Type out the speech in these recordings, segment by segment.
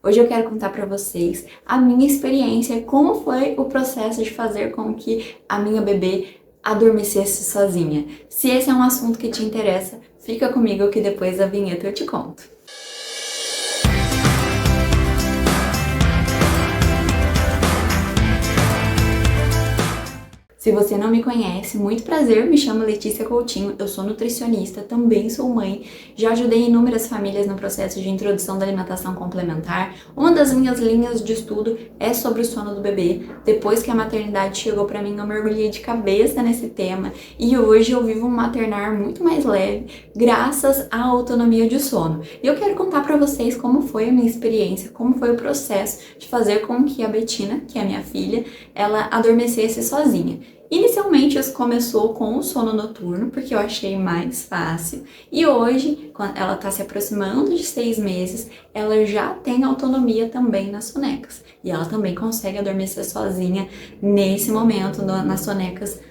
Hoje eu quero contar para vocês a minha experiência, como foi o processo de fazer com que a minha bebê adormecesse sozinha. Se esse é um assunto que te interessa, fica comigo que depois da vinheta eu te conto. Se você não me conhece, muito prazer, me chamo Letícia Coutinho, eu sou nutricionista, também sou mãe, já ajudei inúmeras famílias no processo de introdução da alimentação complementar. Uma das minhas linhas de estudo é sobre o sono do bebê. Depois que a maternidade chegou para mim, eu mergulhei de cabeça nesse tema e hoje eu vivo um maternar muito mais leve, graças à autonomia de sono. E eu quero contar para vocês como foi a minha experiência, como foi o processo de fazer com que a Betina, que é a minha filha, ela adormecesse sozinha. Inicialmente isso começou com o sono noturno, porque eu achei mais fácil, e hoje, quando ela está se aproximando de 6 meses, ela já tem autonomia também nas sonecas, e ela também consegue adormecer sozinha nesse momento, nas sonecas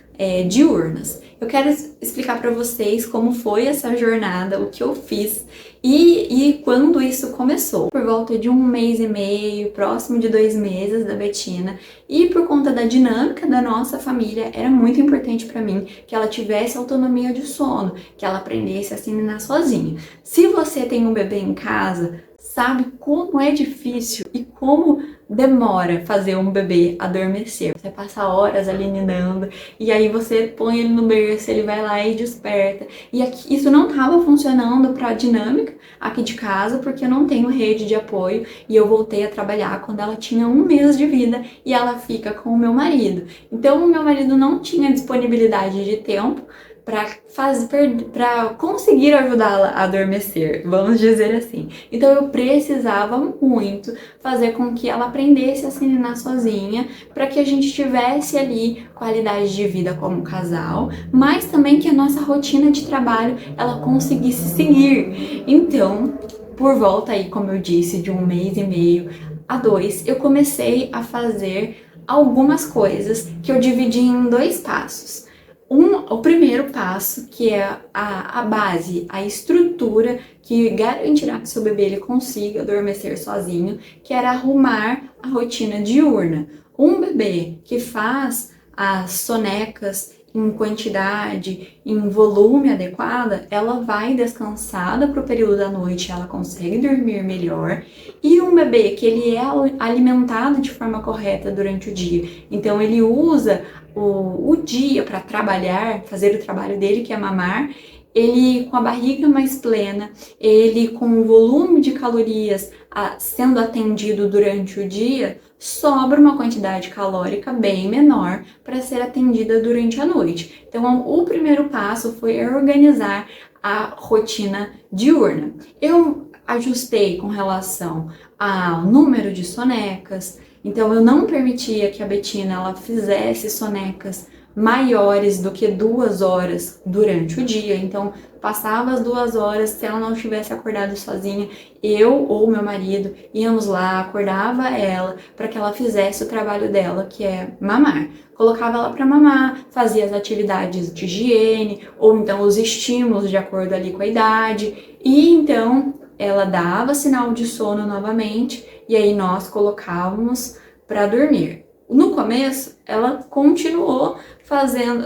diurnas. Eu quero explicar para vocês como foi essa jornada, o que eu fiz e quando isso começou. Por volta de 1 mês e meio, próximo de 2 meses da Betina, e por conta da dinâmica da nossa família, era muito importante para mim que ela tivesse autonomia de sono, que ela aprendesse a se ninar sozinha. Se você tem um bebê em casa, sabe como é difícil e como demora fazer um bebê adormecer. Você passa horas ali ninando e aí você põe ele no berço, ele vai lá e desperta. E aqui, isso não estava funcionando para a dinâmica aqui de casa, porque eu não tenho rede de apoio e eu voltei a trabalhar quando ela tinha 1 mês de vida e ela fica com o meu marido. Então o meu marido não tinha disponibilidade de tempo para conseguir ajudá-la a adormecer, vamos dizer assim. Então eu precisava muito fazer com que ela aprendesse a se ninar sozinha, para que a gente tivesse ali qualidade de vida como casal, mas também que a nossa rotina de trabalho ela conseguisse seguir. Então, por volta aí, como eu disse, de 1 mês e meio a 2, eu comecei a fazer algumas coisas que eu dividi em 2 passos. O primeiro passo, que é a base, a estrutura que garantirá que seu bebê ele consiga adormecer sozinho, que era arrumar a rotina diurna. Um bebê que faz as sonecas em quantidade, em volume adequada, ela vai descansada para o período da noite, ela consegue dormir melhor. E um bebê que ele é alimentado de forma correta durante o dia, então ele usa o dia para trabalhar, fazer o trabalho dele, que é mamar, ele com a barriga mais plena, ele com o volume de calorias sendo atendido durante o dia, sobra uma quantidade calórica bem menor para ser atendida durante a noite. Então, o primeiro passo foi organizar a rotina diurna. Eu ajustei com relação ao número de sonecas, então eu não permitia que a Betina ela fizesse sonecas maiores do que 2 horas durante o dia. Então passava as 2 horas, se ela não tivesse acordado sozinha, eu ou meu marido íamos lá, acordava ela para que ela fizesse o trabalho dela, que é mamar. Colocava ela para mamar, fazia as atividades de higiene ou então os estímulos de acordo ali com a idade, e então ela dava sinal de sono novamente e aí nós colocávamos para dormir. No começo, ela continuou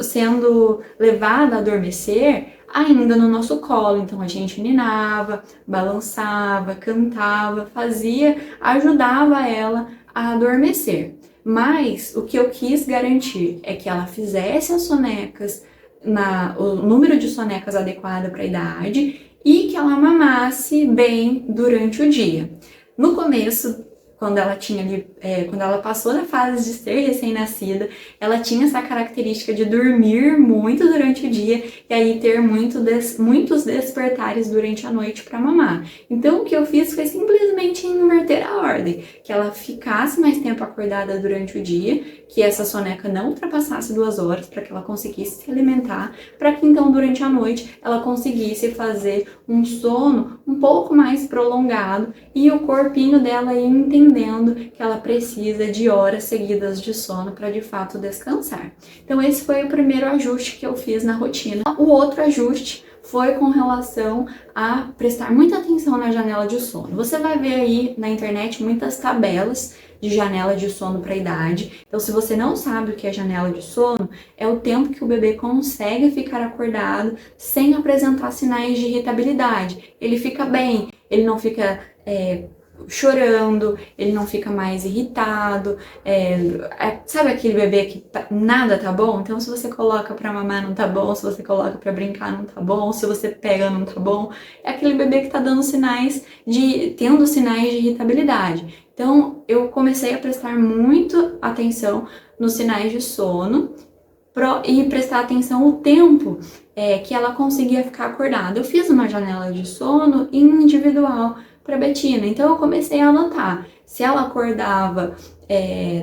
sendo levada a adormecer ainda no nosso colo, então a gente ninava, balançava, cantava, ajudava ela a adormecer. Mas o que eu quis garantir é que ela fizesse as sonecas, o número de sonecas adequado para a idade, e que ela mamasse bem durante o dia. No começo, quando ela passou da fase de ser recém-nascida, ela tinha essa característica de dormir muito durante o dia e aí ter muitos despertares durante a noite para mamar. Então o que eu fiz foi simplesmente inverter a ordem, que ela ficasse mais tempo acordada durante o dia, que essa soneca não ultrapassasse 2 horas para que ela conseguisse se alimentar, para que então durante a noite ela conseguisse fazer um sono um pouco mais prolongado e o corpinho dela ia entendendo que ela precisa de horas seguidas de sono para de fato descansar. Então esse foi o primeiro ajuste que eu fiz na rotina. O outro ajuste foi com relação a prestar muita atenção na janela de sono. Você vai ver aí na internet muitas tabelas de janela de sono para a idade. Então, se você não sabe o que é janela de sono, é o tempo que o bebê consegue ficar acordado sem apresentar sinais de irritabilidade. Ele fica bem, ele não fica chorando, ele não fica mais irritado, sabe aquele bebê que nada tá bom? Então se você coloca pra mamar não tá bom, se você coloca pra brincar não tá bom, se você pega não tá bom, é aquele bebê que tá tendo sinais de irritabilidade. Então eu comecei a prestar muito atenção nos sinais de sono e prestar atenção o tempo que ela conseguia ficar acordada. Eu fiz uma janela de sono individual para Betina, então eu comecei a anotar. Se ela acordava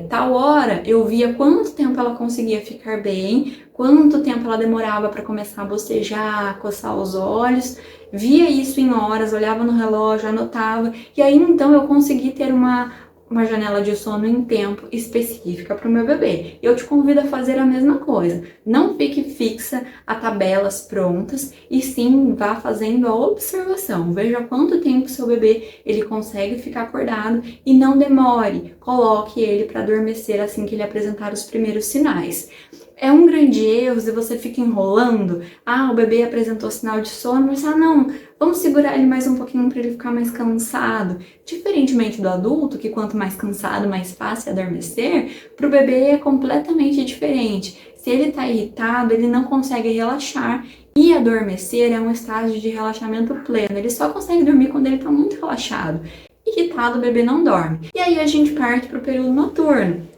tal hora, eu via quanto tempo ela conseguia ficar bem, quanto tempo ela demorava para começar a bocejar, coçar os olhos, via isso em horas, olhava no relógio, anotava, e aí então eu consegui ter uma janela de sono em tempo específica para o meu bebê. Eu te convido a fazer a mesma coisa. Não fique fixa a tabelas prontas e sim vá fazendo a observação. Veja quanto tempo seu bebê ele consegue ficar acordado e não demore. Coloque ele para adormecer assim que ele apresentar os primeiros sinais. É um grande erro se você fica enrolando. O bebê apresentou sinal de sono, mas não, vamos segurar ele mais um pouquinho para ele ficar mais cansado. Diferentemente do adulto, que quanto mais cansado, mais fácil adormecer, para o bebê é completamente diferente. Se ele está irritado, ele não consegue relaxar e adormecer é um estágio de relaxamento pleno. Ele só consegue dormir quando ele está muito relaxado. Irritado, o bebê não dorme. E aí a gente parte para o período noturno.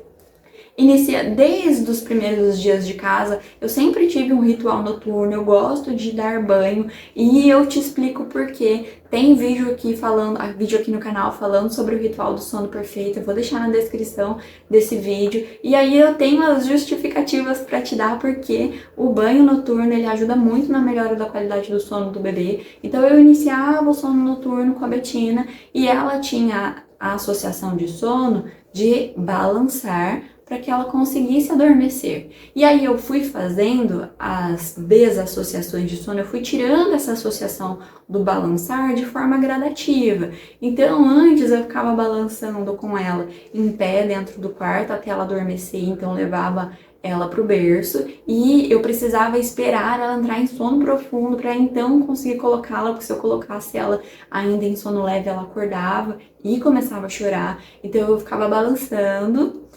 Inicia desde os primeiros dias de casa, eu sempre tive um ritual noturno, eu gosto de dar banho e eu te explico por quê. Tem vídeo aqui no canal falando sobre o ritual do sono perfeito, eu vou deixar na descrição desse vídeo. E aí eu tenho as justificativas para te dar porque o banho noturno ele ajuda muito na melhora da qualidade do sono do bebê. Então eu iniciava o sono noturno com a Betina e ela tinha a associação de sono de balançar para que ela conseguisse adormecer. E aí eu fui fazendo as desassociações de sono, eu fui tirando essa associação do balançar de forma gradativa. Então antes eu ficava balançando com ela em pé dentro do quarto até ela adormecer, então levava ela para o berço e eu precisava esperar ela entrar em sono profundo para então conseguir colocá-la, porque se eu colocasse ela ainda em sono leve ela acordava e começava a chorar. Então eu ficava balançando,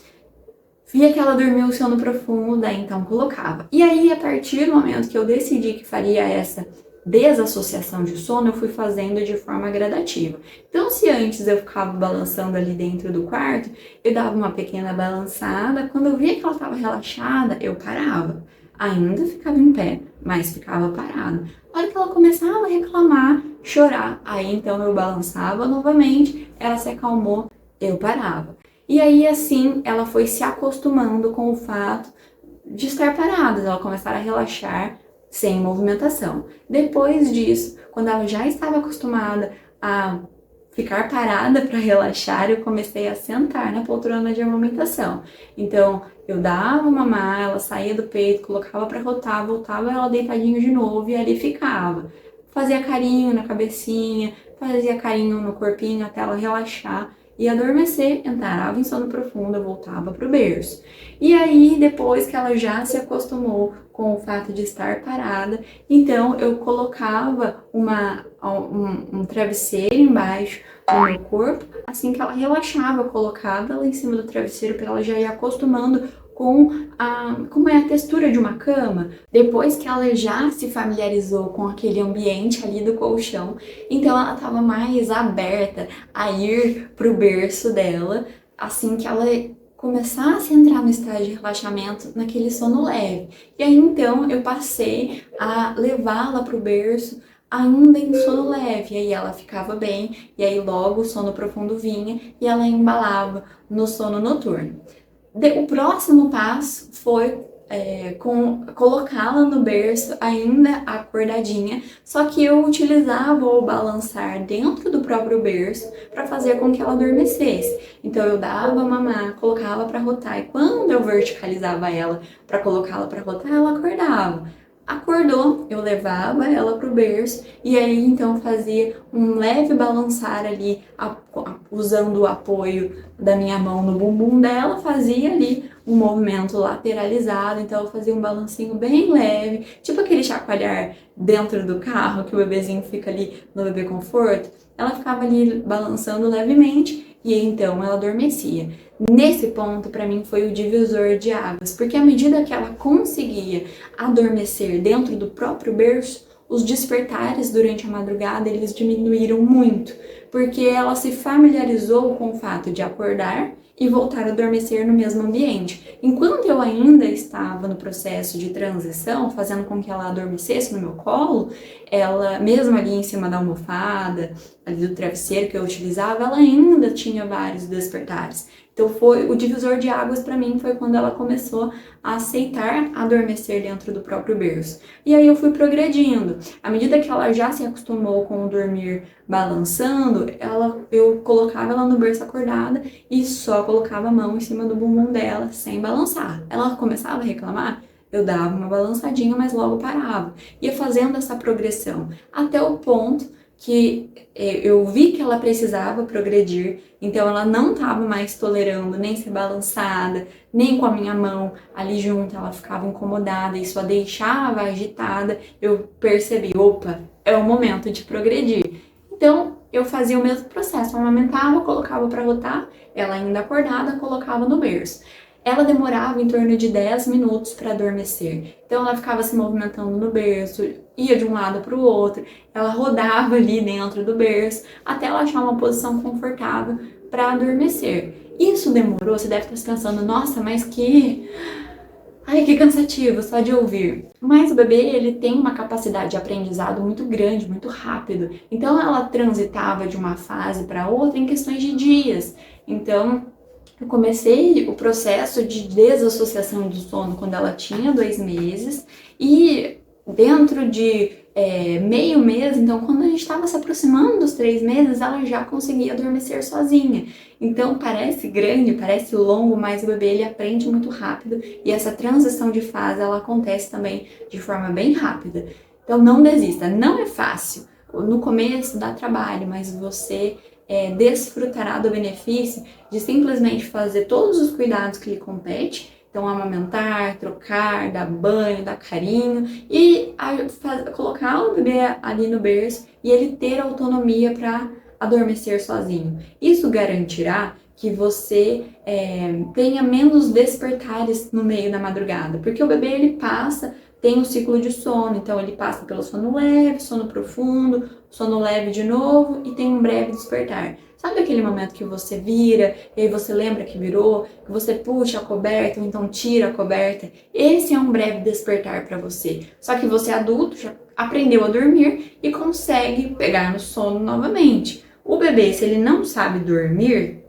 via que ela dormiu o sono profundo, daí então colocava. E aí, a partir do momento que eu decidi que faria essa desassociação de sono, eu fui fazendo de forma gradativa. Então, se antes eu ficava balançando ali dentro do quarto, eu dava uma pequena balançada, quando eu via que ela estava relaxada, eu parava. Ainda ficava em pé, mas ficava parada. A hora que ela começava a reclamar, chorar, aí então eu balançava novamente, ela se acalmou, eu parava. E aí, assim, ela foi se acostumando com o fato de estar parada, ela começar a relaxar sem movimentação. Depois disso, quando ela já estava acostumada a ficar parada para relaxar, eu comecei a sentar na poltrona de amamentação. Então, eu dava mamar, ela saía do peito, colocava para rotar, voltava ela deitadinho de novo e ali ficava. Fazia carinho na cabecinha, fazia carinho no corpinho até ela relaxar e adormecer, entrava em sono profundo, voltava para o berço. E aí, depois que ela já se acostumou com o fato de estar parada, então eu colocava um travesseiro embaixo do meu corpo, assim que ela relaxava, eu colocava ela em cima do travesseiro para ela já ir acostumando com como é a textura de uma cama, depois que ela já se familiarizou com aquele ambiente ali do colchão, então ela estava mais aberta a ir pro berço dela, assim que ela começasse a entrar no estágio de relaxamento, naquele sono leve. E aí então eu passei a levá-la pro berço ainda em sono leve, e aí ela ficava bem, e aí logo o sono profundo vinha e ela embalava no sono noturno. O próximo passo foi colocá-la no berço ainda acordadinha, só que eu utilizava o balançar dentro do próprio berço para fazer com que ela adormecesse. Então eu dava mamar, colocava para rotar e quando eu verticalizava ela para colocá-la para rotar, ela acordava. Acordou, eu levava ela pro berço e aí então fazia um leve balançar ali, usando o apoio da minha mão no bumbum dela, fazia ali um movimento lateralizado, então eu fazia um balancinho bem leve, tipo aquele chacoalhar dentro do carro que o bebezinho fica ali no bebê conforto. Ela ficava ali balançando levemente e então ela adormecia. Nesse ponto, para mim, foi o divisor de águas, porque à medida que ela conseguia adormecer dentro do próprio berço, os despertares durante a madrugada eles diminuíram muito, porque ela se familiarizou com o fato de acordar e voltar a adormecer no mesmo ambiente. Enquanto eu ainda estava no processo de transição, fazendo com que ela adormecesse no meu colo, ela, mesmo ali em cima da almofada, ali do travesseiro que eu utilizava, ela ainda tinha vários despertares. Então foi o divisor de águas para mim foi quando ela começou a aceitar adormecer dentro do próprio berço. E aí eu fui progredindo. À medida que ela já se acostumou com o dormir balançando, eu colocava ela no berço acordada e só colocava a mão em cima do bumbum dela sem balançar. Ela começava a reclamar, eu dava uma balançadinha, mas logo parava. Ia fazendo essa progressão até o ponto que eu vi que ela precisava progredir, então ela não estava mais tolerando nem ser balançada, nem com a minha mão ali junto, ela ficava incomodada e só deixava agitada. Eu percebi, opa, é o momento de progredir. Então eu fazia o mesmo processo, amamentava, colocava para rotar, ela ainda acordada, colocava no berço. Ela demorava em torno de 10 minutos para adormecer. Então ela ficava se movimentando no berço, ia de um lado para o outro, ela rodava ali dentro do berço até ela achar uma posição confortável para adormecer. Isso demorou, você deve estar se pensando, nossa, mas que cansativo só de ouvir. Mas o bebê, ele tem uma capacidade de aprendizado muito grande, muito rápido. Então ela transitava de uma fase para outra em questões de dias. Então eu comecei o processo de desassociação do sono quando ela tinha 2 meses e dentro de meio mês, então quando a gente estava se aproximando dos 3 meses, ela já conseguia adormecer sozinha. Então parece grande, parece longo, mas o bebê ele aprende muito rápido e essa transição de fase ela acontece também de forma bem rápida. Então não desista, não é fácil. No começo dá trabalho, mas você desfrutará do benefício de simplesmente fazer todos os cuidados que lhe compete. Então, amamentar, trocar, dar banho, dar carinho e colocar o bebê ali no berço e ele ter autonomia para adormecer sozinho. Isso garantirá que você tenha menos despertares no meio da madrugada, porque o bebê ele tem um ciclo de sono, então ele passa pelo sono leve, sono profundo, sono leve de novo e tem um breve despertar. Sabe aquele momento que você vira e aí você lembra que virou, que você puxa a coberta ou então tira a coberta? Esse é um breve despertar para você. Só que você adulto já aprendeu a dormir e consegue pegar no sono novamente. O bebê, se ele não sabe dormir,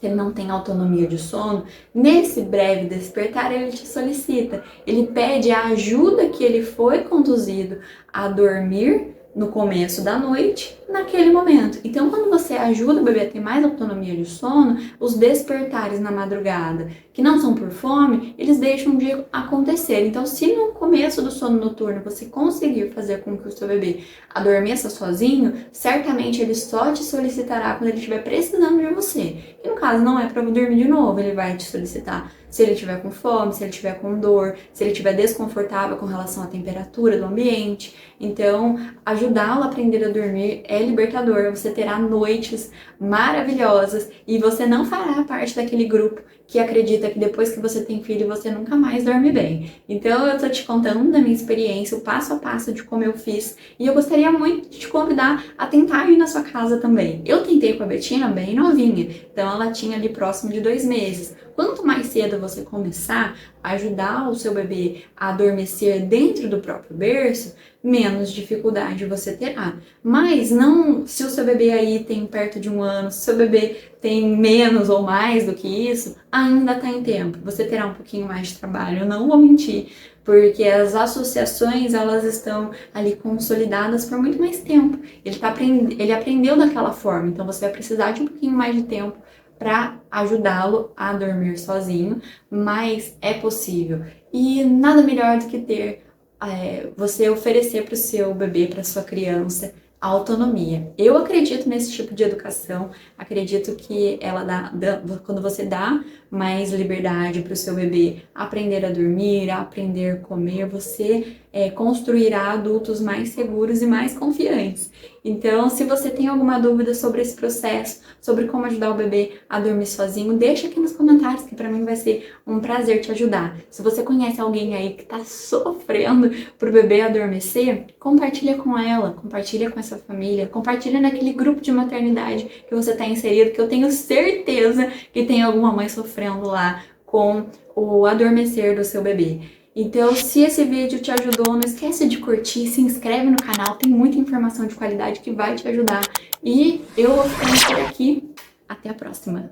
se ele não tem autonomia de sono, nesse breve despertar ele te solicita, ele pede a ajuda que ele foi conduzido a dormir no começo da noite, naquele momento. Então, quando você ajuda o bebê a ter mais autonomia de sono, os despertares na madrugada, que não são por fome, eles deixam de acontecer. Então, se no começo do sono noturno você conseguir fazer com que o seu bebê adormeça sozinho, certamente ele só te solicitará quando ele estiver precisando de você. E no caso, não é para dormir de novo, ele vai te solicitar se ele estiver com fome, se ele estiver com dor, se ele estiver desconfortável com relação à temperatura do ambiente. Então, ajudá-lo a aprender a dormir é libertador. Você terá noites maravilhosas e você não fará parte daquele grupo que acredita que depois que você tem filho você nunca mais dorme bem. Então, eu tô te contando da minha experiência, o passo a passo de como eu fiz e eu gostaria muito de te convidar a tentar ir na sua casa também. Eu tentei com a Betina bem novinha, então ela tinha ali próximo de 2 meses. Quanto mais cedo você começar a ajudar o seu bebê a adormecer dentro do próprio berço, menos dificuldade você terá. Mas não, se o seu bebê aí tem perto de 1 ano, se o seu bebê tem menos ou mais do que isso, ainda está em tempo. Você terá um pouquinho mais de trabalho, eu não vou mentir, porque as associações elas estão ali consolidadas por muito mais tempo. Ele aprendeu daquela forma, então você vai precisar de um pouquinho mais de tempo para ajudá-lo a dormir sozinho, mas é possível. E nada melhor do que ter você oferecer para o seu bebê, para sua criança, a autonomia. Eu acredito nesse tipo de educação, acredito que ela quando você dá mais liberdade para o seu bebê aprender a dormir, a aprender a comer, você construirá adultos mais seguros e mais confiantes. Então, se você tem alguma dúvida sobre esse processo, sobre como ajudar o bebê a dormir sozinho, deixa aqui nos comentários, que para mim vai ser um prazer te ajudar. Se você conhece alguém aí que está sofrendo pro bebê adormecer, compartilha com ela, compartilha com essa família, compartilha naquele grupo de maternidade que você está inserido, que eu tenho certeza que tem alguma mãe sofrendo lá com o adormecer do seu bebê. Então, se esse vídeo te ajudou, não esquece de curtir, se inscreve no canal, tem muita informação de qualidade que vai te ajudar. E eu vou ficando por aqui. Até a próxima!